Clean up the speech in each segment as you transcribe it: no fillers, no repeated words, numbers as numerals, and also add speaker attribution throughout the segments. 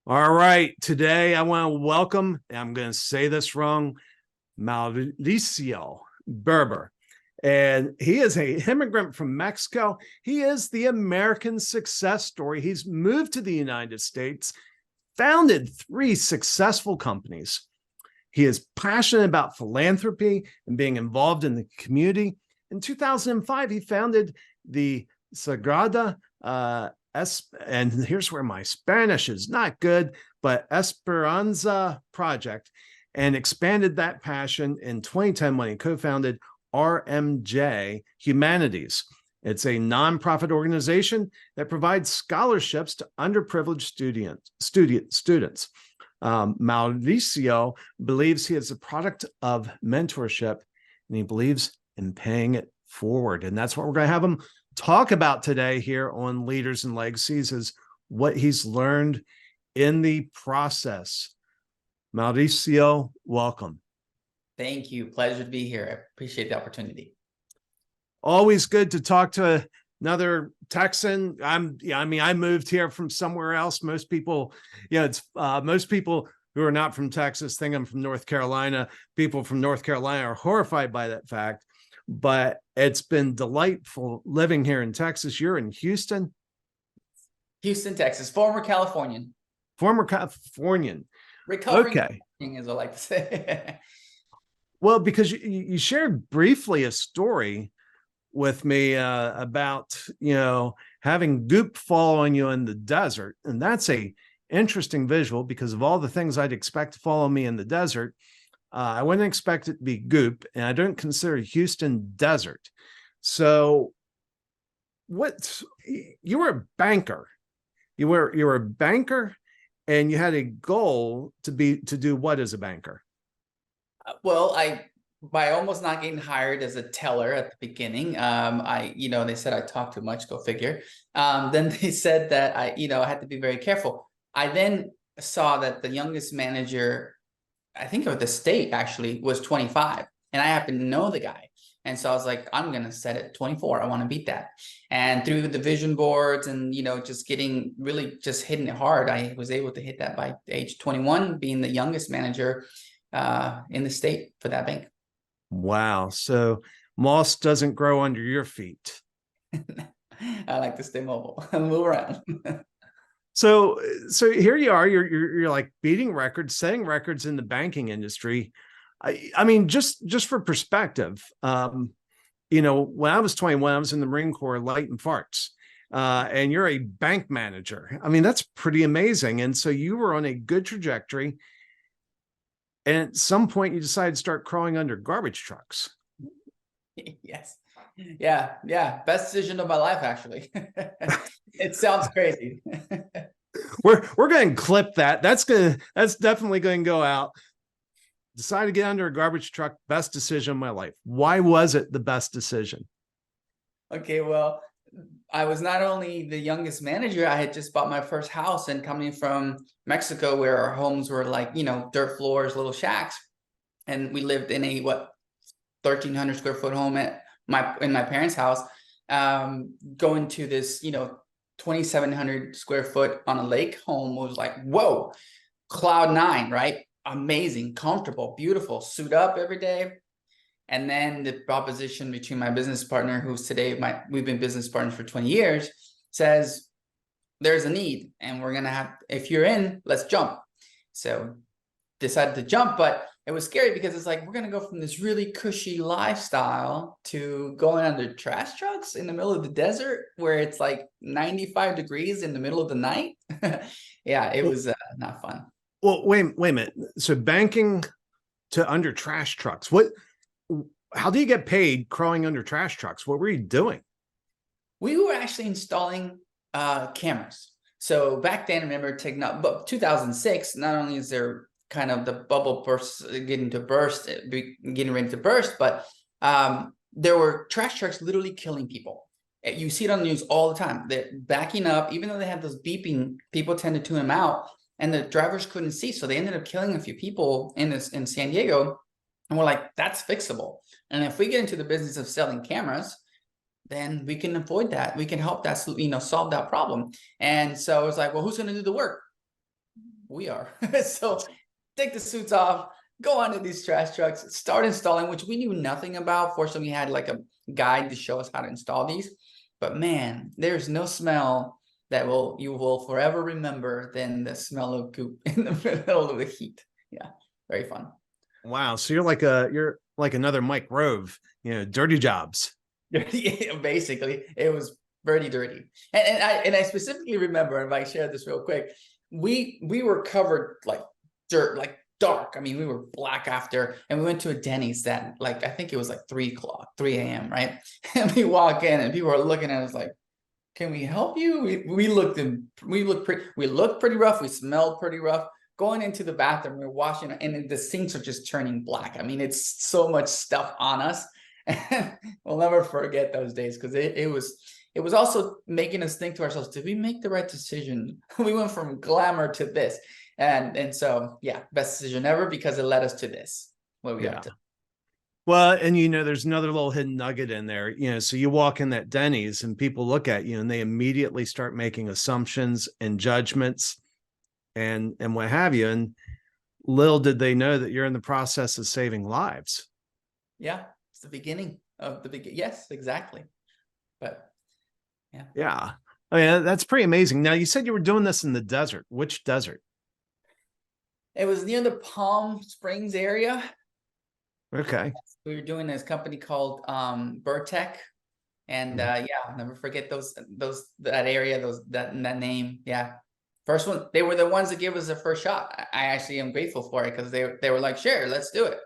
Speaker 1: All right. Today I want to welcome, I'm going to say this wrong, Mauricio Berber. And he is an immigrant from Mexico. He is the American success story. He's moved to the United States, founded 3 successful companies. He is passionate about philanthropy and being involved in the community. In 2005, he founded the Sagrada and here's where my Spanish is not good, but Esperanza Project, and expanded that passion in 2010 when he co-founded RMJ Humanities. It's a nonprofit organization that provides scholarships to underprivileged students. Mauricio believes he is a product of mentorship, and he believes in paying it forward. And that's what we're going to have him talk about today here on Leaders and Legacies, is what he's learned in the process. Mauricio, welcome.
Speaker 2: Thank you. Pleasure to be here. I appreciate the opportunity.
Speaker 1: Always good to talk to another Texan. I moved here from somewhere else. Most people, most people who are not from Texas think I'm from North Carolina. People from North Carolina are horrified by that fact. But it's been delightful living here in Texas. You're in Houston?
Speaker 2: Houston, Texas. Former Californian.
Speaker 1: Former Californian.
Speaker 2: Recovering,
Speaker 1: okay.
Speaker 2: As I like to say.
Speaker 1: Well, because you shared briefly a story with me about, having goop following you in the desert. And that's a interesting visual because of all the things I'd expect to follow me in the desert. I wouldn't expect it to be goop, and I don't consider Houston desert. So you were a banker. You were a banker, and you had a goal to do what as a banker?
Speaker 2: Well, by almost not getting hired as a teller at the beginning, they said I talked too much, go figure. Then they said that I had to be very careful. I then saw that the youngest manager, I think of the state actually, was 25, and I happen to know the guy. And so I was like, I'm going to set it 24. I want to beat that. And through the vision boards and, just hitting it hard, I was able to hit that by age 21, being the youngest manager in the state for that bank.
Speaker 1: Wow. So moss doesn't grow under your feet.
Speaker 2: I like to stay mobile and move around.
Speaker 1: So here you are, you're like beating records, setting records in the banking industry. I mean, just for perspective, when I was 21, I was in the Marine Corps, light and farts, and you're a bank manager. I mean, that's pretty amazing. And so you were on a good trajectory. And at some point you decided to start crawling under garbage trucks.
Speaker 2: Yes. Yeah. Best decision of my life, actually. It sounds crazy.
Speaker 1: We're going to clip that. That's definitely going to go out. Decided to get under a garbage truck. Best decision of my life. Why was it the best decision?
Speaker 2: Okay, well, I was not only the youngest manager, I had just bought my first house, and coming from Mexico, where our homes were like, dirt floors, little shacks. And we lived in a 1,300 square foot home in my parents' house, going to this, 2,700 square foot on a lake home was like, whoa, cloud 9, right? Amazing, comfortable, beautiful, suit up every day. And then the proposition between my business partner, who's today we've been business partners for 20 years, says there's a need, and we're gonna have, if you're in, let's jump. So decided to jump, but it was scary because it's like, we're going to go from this really cushy lifestyle to going under trash trucks in the middle of the desert where it's like 95 degrees in the middle of the night. Yeah, it was not fun.
Speaker 1: Well, wait a minute. So banking to under trash trucks, how do you get paid crawling under trash trucks? What were you doing?
Speaker 2: We were actually installing cameras. So back then, remember, but 2006, not only is there kind of the bubble getting ready to burst, but there were trash trucks literally killing people. You see it on the news all the time. They're backing up, even though they have those beeping, people tend to tune them out, and the drivers couldn't see. So they ended up killing a few people in San Diego. And we're like, that's fixable. And if we get into the business of selling cameras, then we can avoid that. We can help that, solve that problem. And so it's like, well, who's going to do the work? we are. So take the suits off, go onto these trash trucks, start installing, which we knew nothing about. Fortunately, we had like a guide to show us how to install these. But man, there's no smell that you will forever remember than the smell of goop in the middle of the heat. Yeah, very fun.
Speaker 1: Wow. So you're like another Mike Rove, dirty jobs.
Speaker 2: Yeah, basically, it was pretty dirty. And I specifically remember, if I share this real quick, we were covered like dirt, like dark. I mean, we were black after, and we went to a Denny's that, like, I think it was like 3 a.m., right? And we walk in and people are looking at us like, can we help you? We looked pretty rough. We smelled pretty rough. Going into the bathroom, we're washing, and the sinks are just turning black. I mean, it's so much stuff on us. And we'll never forget those days, because it was also making us think to ourselves, did we make the right decision? We went from glamour to this. And so, yeah, best decision ever, because it led us to this, where we are today.
Speaker 1: Well, and there's another little hidden nugget in there. So you walk in that Denny's and people look at you and they immediately start making assumptions and judgments and what have you. And little did they know that you're in the process of saving lives.
Speaker 2: Yeah, it's the beginning of the beginning. Yes, exactly. But yeah.
Speaker 1: Yeah. I mean, that's pretty amazing. Now, you said you were doing this in the desert. Which desert?
Speaker 2: It was near the Palm Springs area.
Speaker 1: Okay.
Speaker 2: We were doing this company called Burtech. And yeah, I'll never forget that area, that name. Yeah. First one, they were the ones that gave us the first shot. I actually am grateful for it, because they were like, sure, let's do it.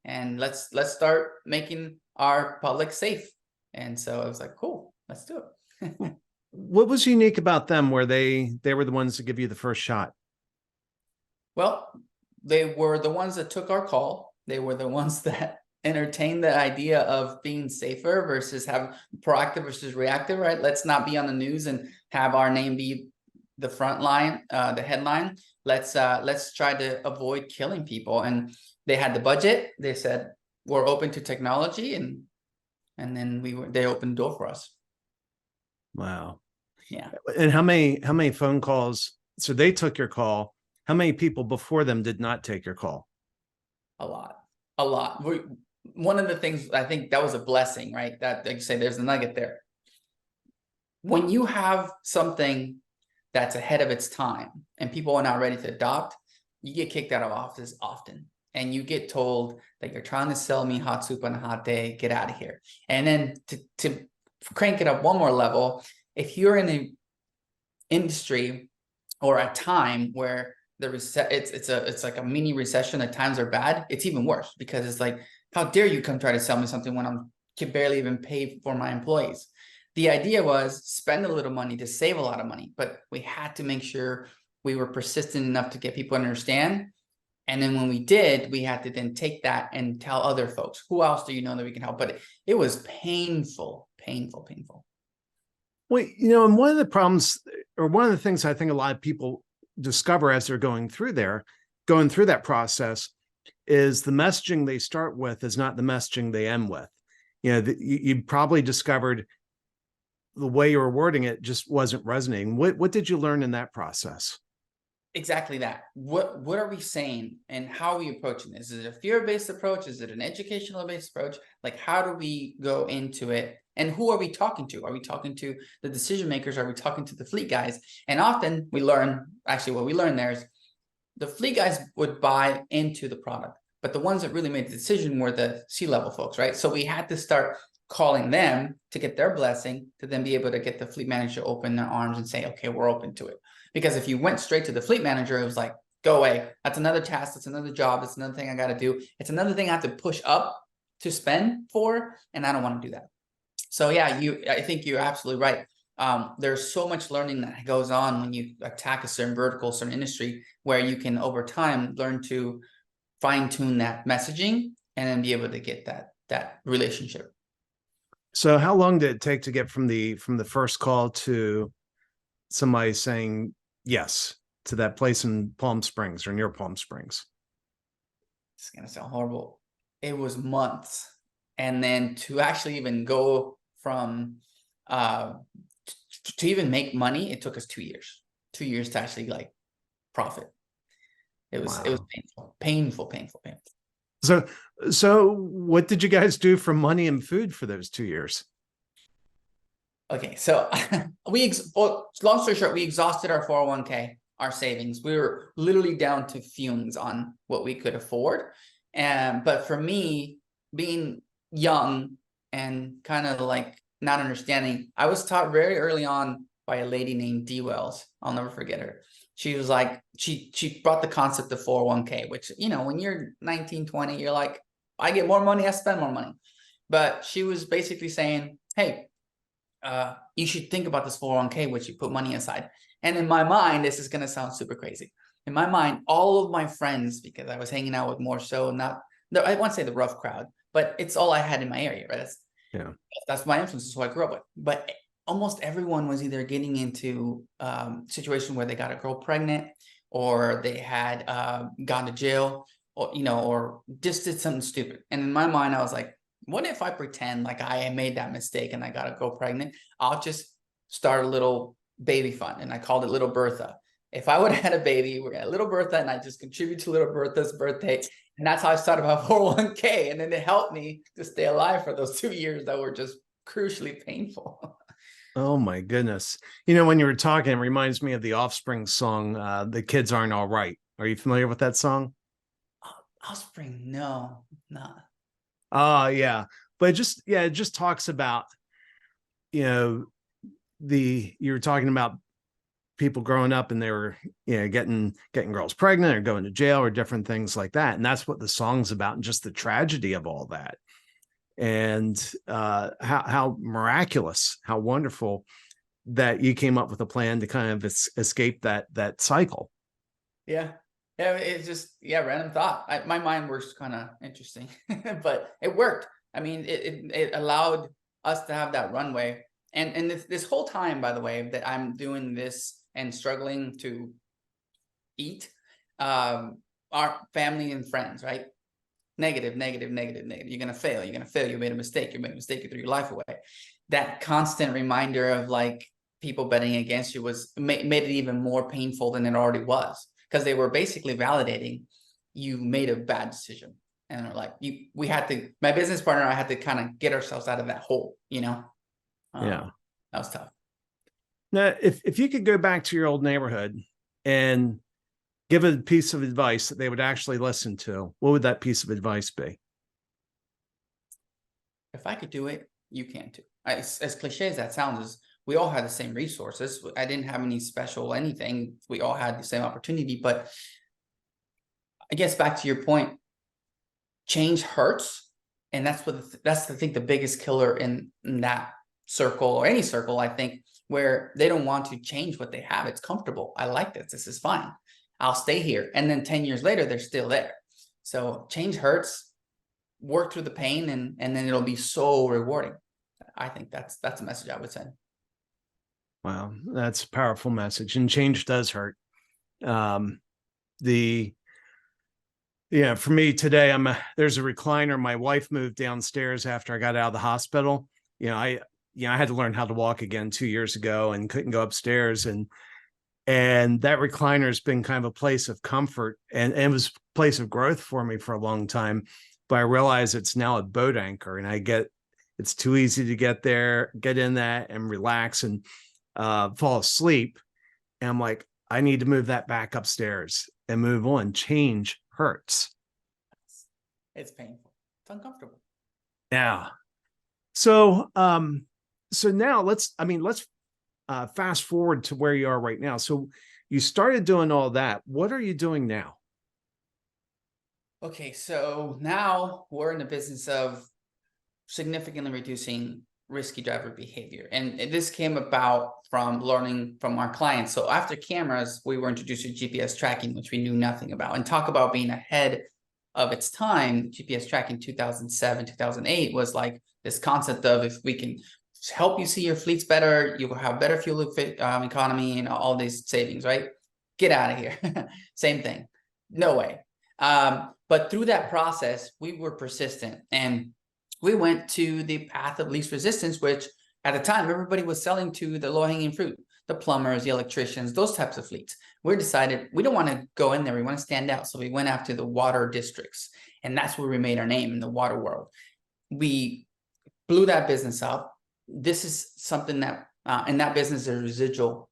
Speaker 2: And let's start making our public safe. And so I was like, cool, let's do it.
Speaker 1: What was unique about them where they were the ones to give you the first shot?
Speaker 2: Well, they were the ones that took our call. They were the ones that entertained the idea of being safer versus have proactive versus reactive, right? Let's not be on the news and have our name be the front line, the headline. Let's try to avoid killing people. And they had the budget. They said, we're open to technology, and then they opened the door for us.
Speaker 1: Wow.
Speaker 2: Yeah.
Speaker 1: And how many phone calls? So they took your call. How many people before them did not take your call?
Speaker 2: A lot. One of the things, I think that was a blessing, right? That, like you say, there's a nugget there. When you have something that's ahead of its time and people are not ready to adopt, you get kicked out of office often. And you get told that you're trying to sell me hot soup on a hot day, get out of here. And then to crank it up one more level, if you're in an industry or a time where it's like a mini recession, that times are bad, it's even worse, because it's like, how dare you come try to sell me something when I can barely even pay for my employees. The idea was spend a little money to save a lot of money, but we had to make sure we were persistent enough to get people to understand. And then when we did, we had to then take that and tell other folks, who else do you know that we can help? But it was painful.
Speaker 1: Well, and one of the problems, or one of the things I think a lot of people discover as they're going through that process, is the messaging they start with is not the messaging they end with. You probably discovered the way you were wording it just wasn't resonating. What did you learn in that process?
Speaker 2: Exactly that. What are we saying, and how are we approaching this? Is it a fear-based approach? Is it an educational-based approach? Like, how do we go into it? And who are we talking to? Are we talking to the decision makers? Are we talking to the fleet guys? And often we learn, actually what we learned there is the fleet guys would buy into the product, but the ones that really made the decision were the C-level folks, right? So we had to start calling them to get their blessing, to then be able to get the fleet manager to open their arms and say, okay, we're open to it. Because if you went straight to the fleet manager, it was like, go away. That's another task. That's another job. That's another thing I got to do. It's another thing I have to push up to spend for, and I don't want to do that. So yeah, I think you're absolutely right. There's so much learning that goes on when you attack a certain vertical, certain industry, where you can over time learn to fine tune that messaging and then be able to get that relationship.
Speaker 1: So how long did it take to get from the first call to somebody saying yes to that place in Palm Springs or near Palm Springs?
Speaker 2: It's going to sound horrible. It was months. And then to actually even go from to even make money, it took us 2 years. 2 years to actually like profit. It was
Speaker 1: Wow.
Speaker 2: painful.
Speaker 1: So what did you guys do for money and food for those 2 years?
Speaker 2: Okay, so long story short, we exhausted our 401k, our savings. We were literally down to fumes on what we could afford. But for me, being young and kind of like not understanding, I was taught very early on by a lady named Dee Wells. I'll never forget her. She was like, she brought the concept of 401k, which, you know, when you're 19, 20, you're like, I get more money, I spend more money. But she was basically saying, hey, you should think about this 401k, which you put money aside. And in my mind, this is going to sound super crazy. In my mind, all of my friends, because I was hanging out with more so not, I won't say the rough crowd, but it's all I had in my area, right? That's my influence. That's who I grew up with. But almost everyone was either getting into situation where they got a girl pregnant, or they had gone to jail, or, you know, or just did something stupid. And in my mind, I was like, what if I pretend like I made that mistake and I got a girl pregnant? I'll just start a little baby fund, and I called it Little Bertha. If I would have had a baby, we're at Little Bertha, and I just contribute to Little Bertha's birthday. And that's how I started my 401k. And then it helped me to stay alive for those 2 years that were just crucially painful.
Speaker 1: Oh my goodness. You know, when you were talking, it reminds me of the Offspring song, The Kids Aren't All Right. Are you familiar with that song?
Speaker 2: Offspring, no, not.
Speaker 1: Oh, yeah. But it just talks about, you know, you were talking about people growing up and they were, you know, getting girls pregnant or going to jail or different things like that. And that's what the song's about, and just the tragedy of all that. And how miraculous, how wonderful that you came up with a plan to kind of escape that cycle.
Speaker 2: Yeah. It's just, random thought. My mind works kind of interesting, but it worked. I mean, it allowed us to have that runway. And this whole time, by the way, that I'm doing this and struggling to eat, our family and friends, right? Negative. You're going to fail. You made a mistake. You threw your life away. That constant reminder of like people betting against you made it even more painful than it already was, because they were basically validating you made a bad decision. And they're like, my business partner and I had to kind of get ourselves out of that hole, you know?
Speaker 1: Yeah.
Speaker 2: That was tough.
Speaker 1: Now, if you could go back to your old neighborhood and give a piece of advice that they would actually listen to, what would that piece of advice be?
Speaker 2: If I could do it, you can too. As cliche as that sounds, we all had the same resources. I didn't have any special anything. We all had the same opportunity. But I guess back to your point, change hurts. And that's I think the biggest killer in that circle, or any circle, I think, where they don't want to change what they have. It's comfortable. I like this. This is fine. I'll stay here. And then 10 years later, they're still there. So change hurts, work through the pain, and then it'll be so rewarding. I think that's a message I would send.
Speaker 1: Wow, that's a powerful message. And change does hurt. For me today, there's a recliner. My wife moved downstairs after I got out of the hospital. I had to learn how to walk again 2 years ago and couldn't go upstairs. And that recliner has been kind of a place of comfort, and it was a place of growth for me for a long time. But I realize it's now a boat anchor, and it's too easy to get in that and relax and fall asleep. And I'm like, I need to move that back upstairs and move on. Change hurts.
Speaker 2: It's painful. It's uncomfortable.
Speaker 1: Yeah. So now let's fast forward to where you are right now. So you started doing all that. What are you doing now?
Speaker 2: Okay, so now we're in the business of significantly reducing risky driver behavior. And this came about from learning from our clients. So after cameras, we were introduced to GPS tracking, which we knew nothing about. And talk about being ahead of its time. GPS tracking 2007, 2008 was like this concept of, if we can help you see your fleets better, you will have better fuel economy and all these savings, right? Get out of here. Same thing. No way. But through that process, we were persistent, and we went to the path of least resistance, which at the time, everybody was selling to the low-hanging fruit. the plumbers, the electricians, those types of fleets. We decided we don't want to go in there. We want to stand out. So we went after the water districts, and that's where we made our name in the water world. We blew that business up. This is something that in that business, there's residual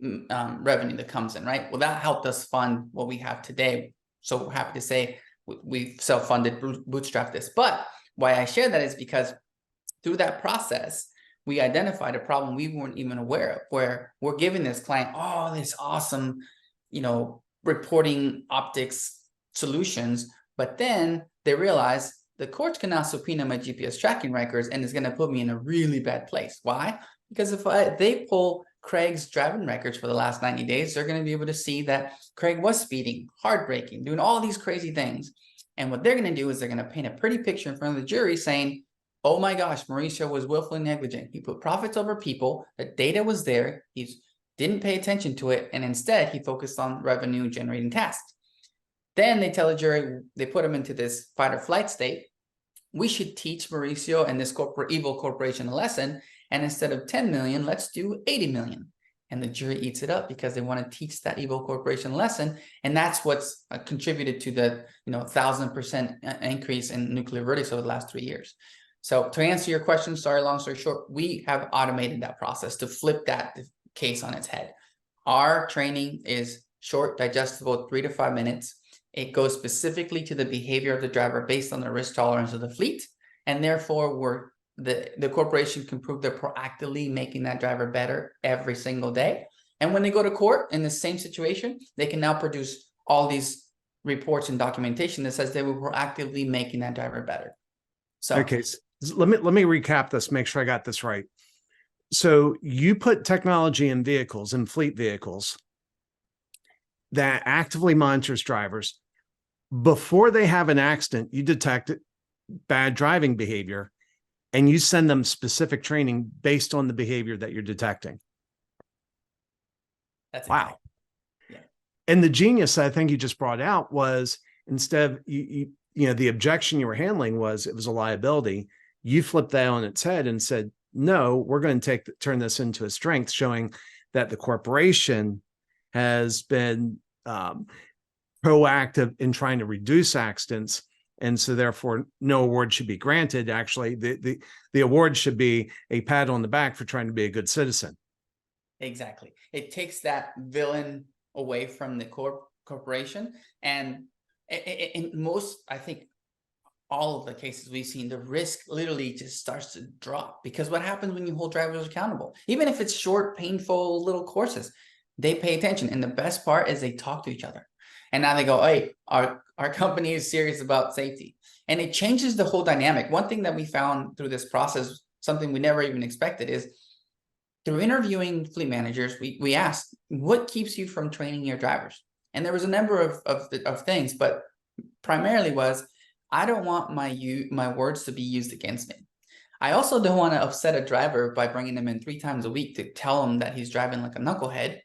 Speaker 2: revenue that comes in, right? Well, that helped us fund what we have today. So we're happy to say we've self-funded, bootstrapped this. But why I share that is because through that process, we identified a problem we weren't even aware of, where we're giving this client all this awesome, reporting optics solutions, but then they realize the courts can now subpoena my GPS tracking records and is going to put me in a really bad place. Why? Because if they pull Craig's driving records for the last 90 days, they're going to be able to see that Craig was speeding, hard braking, doing all these crazy things. And what they're going to do is they're going to paint a pretty picture in front of the jury saying, oh my gosh, Mauricio was willfully negligent. He put profits over people. The data was there. He didn't pay attention to it. And instead, he focused on revenue generating tasks. Then they tell the jury, they put him into this fight or flight state. We should teach Mauricio and this evil corporation a lesson. And instead of 10 million, let's do 80 million. And the jury eats it up because they want to teach that evil corporation lesson. And that's what's contributed to the 1,000% increase in nuclear verdicts over the last 3 years. So to answer your question, sorry, long story short, we have automated that process to flip that case on its head. Our training is short, digestible, 3 to 5 minutes. It goes specifically to the behavior of the driver based on the risk tolerance of the fleet. And therefore, the corporation can prove they're proactively making that driver better every single day. And when they go to court in the same situation, they can now produce all these reports and documentation that says they were proactively making that driver better. So
Speaker 1: okay, so let me recap this, make sure I got this right. So you put technology in vehicles, in fleet vehicles, that actively monitors drivers. Before they have an accident, you detect bad driving behavior, and you send them specific training based on the behavior that you're detecting.
Speaker 2: that's
Speaker 1: Wow.
Speaker 2: exactly. Yeah.
Speaker 1: And the genius I think you just brought out was, instead of the objection you were handling was it was a liability. You flipped that on its head and said, no, we're going to turn this into a strength, showing that the corporation has been proactive in trying to reduce accidents. And so therefore no award should be granted. Actually, the award should be a pat on the back for trying to be a good citizen.
Speaker 2: Exactly. It takes that villain away from the corporation. And in most, I think, all of the cases we've seen, the risk literally just starts to drop, because what happens when you hold drivers accountable, even if it's short, painful little courses, they pay attention. And the best part is they talk to each other. And now they go, hey, our company is serious about safety. And it changes the whole dynamic. One thing that we found through this process, something we never even expected, is through interviewing fleet managers, we asked, what keeps you from training your drivers? And there was a number of things, but primarily was, I don't want my words to be used against me. I also don't want to upset a driver by bringing him in 3 times a week to tell him that he's driving like a knucklehead,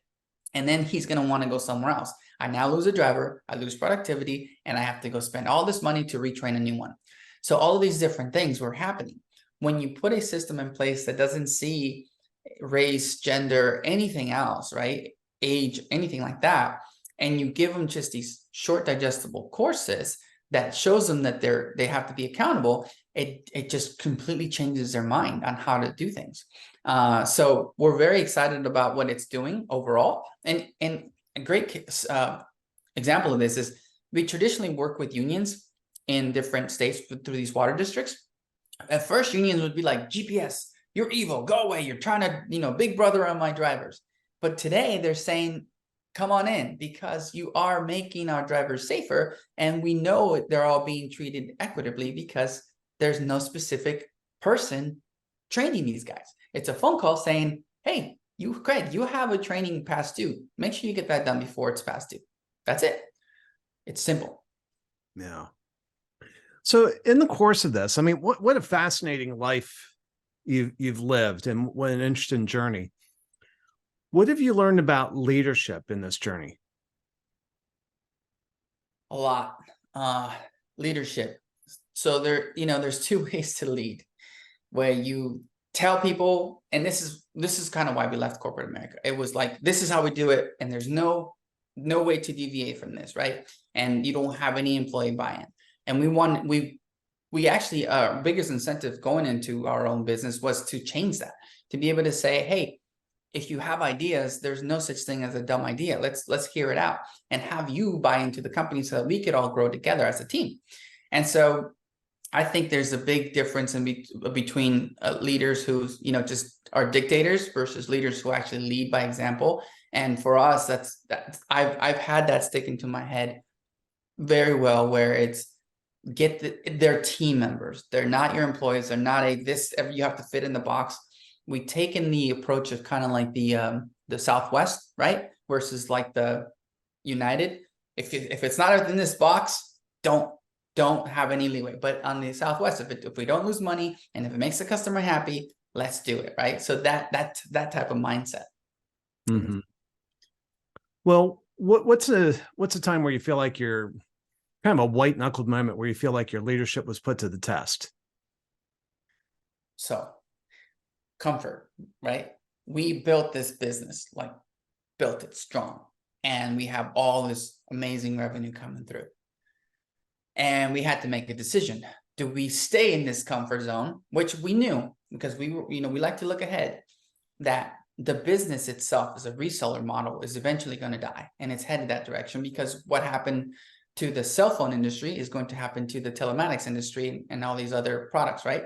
Speaker 2: and then he's going to want to go somewhere else. I now lose a driver, I lose productivity, and I have to go spend all this money to retrain a new one. So all of these different things were happening. When you put a system in place that doesn't see race, gender, anything else, right? Age, anything like that, and you give them just these short digestible courses that shows them that they have to be accountable, it just completely changes their mind on how to do things. So we're very excited about what it's doing overall. And a great example of this is, we traditionally work with unions in different states through these water districts. At first, unions would be like, GPS, you're evil, go away, you're trying to, big brother on my drivers. But today they're saying, come on in, because you are making our drivers safer. And we know they're all being treated equitably because there's no specific person training these guys. It's a phone call saying, hey, Craig, you have a training past due. Make sure you get that done before it's past due. That's it. It's simple.
Speaker 1: Yeah. So in the course of this, I mean, what a fascinating life you've lived, and what an interesting journey. What have you learned about leadership in this journey?
Speaker 2: A lot. Leadership. So there's 2 ways to lead, where you tell people, and this is kind of why we left corporate America. It was like, this is how we do it, and there's no way to deviate from this, right? And you don't have any employee buy-in. And we actually, our biggest incentive going into our own business was to change that, to be able to say, hey, if you have ideas, there's no such thing as a dumb idea. Let's hear it out and have you buy into the company so that we could all grow together as a team. And so I think there's a big difference between leaders who, just are dictators versus leaders who actually lead by example. And for us, I've had that stick into my head very well, where it's they're team members. They're not your employees. They're not you have to fit in the box. We've taken the approach of kind of like the Southwest, right? Versus like the United. If it's not in this box, don't have any leeway. But on the Southwest, if we don't lose money and if it makes the customer happy, let's do it, right? So that type of mindset.
Speaker 1: Mm-hmm. Well, what's a time where you feel like you're kind of a white knuckled moment where you feel like your leadership was put to the test?
Speaker 2: So comfort, right? We built this business, built it strong, and we have all this amazing revenue coming through. And we had to make a decision. Do we stay in this comfort zone, which we knew, because we like to look ahead, that the business itself as a reseller model is eventually going to die, and it's headed that direction, because what happened to the cell phone industry is going to happen to the telematics industry and all these other products, right?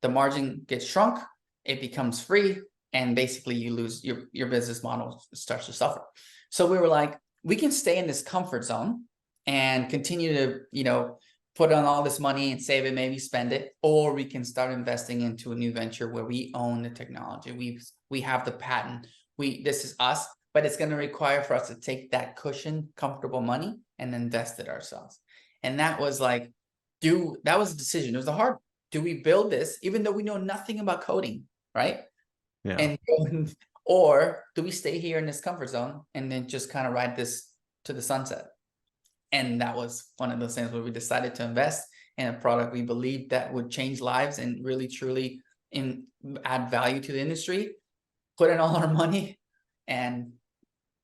Speaker 2: The margin gets shrunk, it becomes free, and basically you lose your business model starts to suffer. So we were like, we can stay in this comfort zone and continue to, put on all this money and save it, maybe spend it, or we can start investing into a new venture where we own the technology. We have the patent. This is us, but it's going to require for us to take that cushion, comfortable money and invest it ourselves. And that was like, that was a decision. It was hard. Do we build this, even though we know nothing about coding, right?
Speaker 1: Yeah.
Speaker 2: Or do we stay here in this comfort zone and then just kind of ride this to the sunset? And that was one of those things where we decided to invest in a product we believed that would change lives and really, truly add value to the industry, put in all our money. And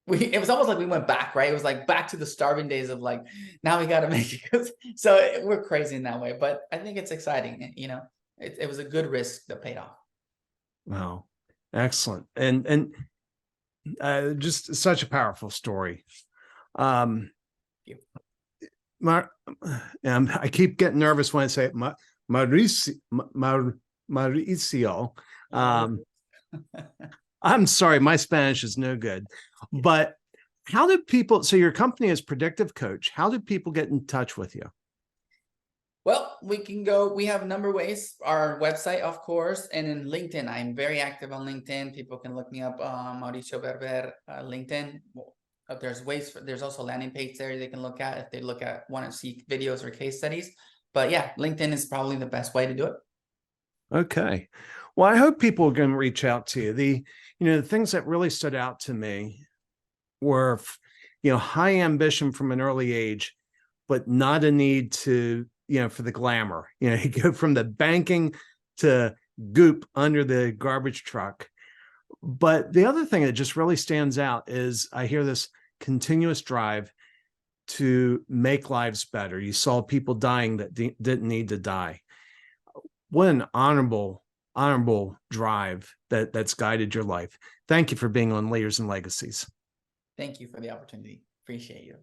Speaker 2: it was almost like we went back, right? It was like back to the starving days of like, now we got to make it. So we're crazy in that way, but I think it's exciting. It was a good risk that paid off.
Speaker 1: Wow. Excellent. And just such a powerful story. I keep getting nervous when I say it. Mauricio. I'm sorry, my Spanish is no good. But how do people, so your company is Predictive Coach, how do people get in touch with you?
Speaker 2: Well, we have a number of ways. Our website, of course, and in LinkedIn. I'm very active on LinkedIn. People can look me up, Mauricio Berber, LinkedIn. There's also a landing page there they can look at if they want to see videos or case studies. But yeah, LinkedIn is probably the best way to do it.
Speaker 1: Okay. Well, I hope people are going to reach out to you. The things that really stood out to me were, high ambition from an early age, but not a need to, for the glamour. You go from the banking to goop under the garbage truck. But the other thing that just really stands out is I hear this continuous drive to make lives better. You saw people dying that didn't need to die. What an honorable drive that's guided your life. Thank you for being on Leaders and Legacies.
Speaker 2: Thank you for the opportunity. Appreciate you.